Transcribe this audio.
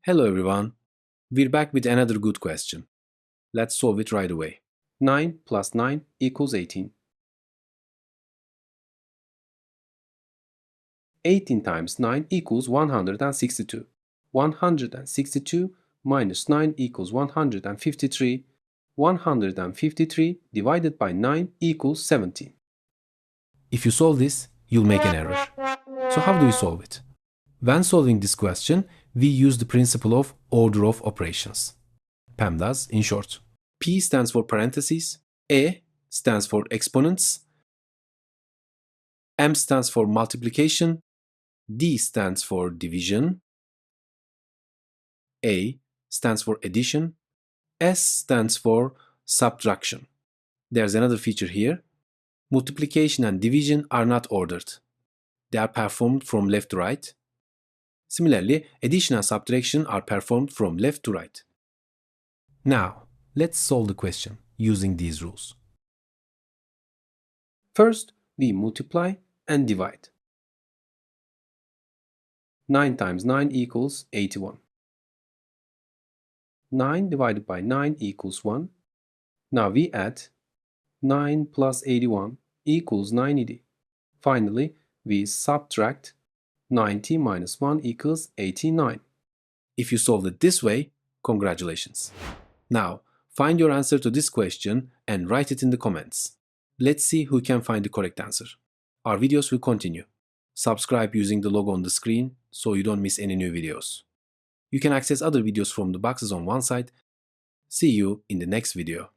Hello everyone, we're back with another good question. Let's solve it right away. 9 plus 9 equals 18. 18 times 9 equals 162. 162 minus 9 equals 153. 153 divided by 9 equals 17. If you solve this, you'll make an error. So how do we solve it? When solving this question, we use the principle of order of operations. PEMDAS in short. P stands for parentheses, E stands for exponents, M stands for multiplication, D stands for division, A stands for addition, S stands for subtraction. There's another feature here. Multiplication and division are not ordered. They are performed from left to right. Similarly, addition and subtraction are performed from left to right. Now, let's solve the question using these rules. First, we multiply and divide. 9 times 9 equals 81. 9 divided by 9 equals 1. Now we add 9 plus 81 equals 90. Finally, we subtract 90 minus 1 equals 89. If you solved it this way, congratulations. Now, find your answer to this question and write it in the comments. Let's see who can find the correct answer. Our videos will continue. Subscribe using the logo on the screen so you don't miss any new videos. You can access other videos from the boxes on one side. See you in the next video.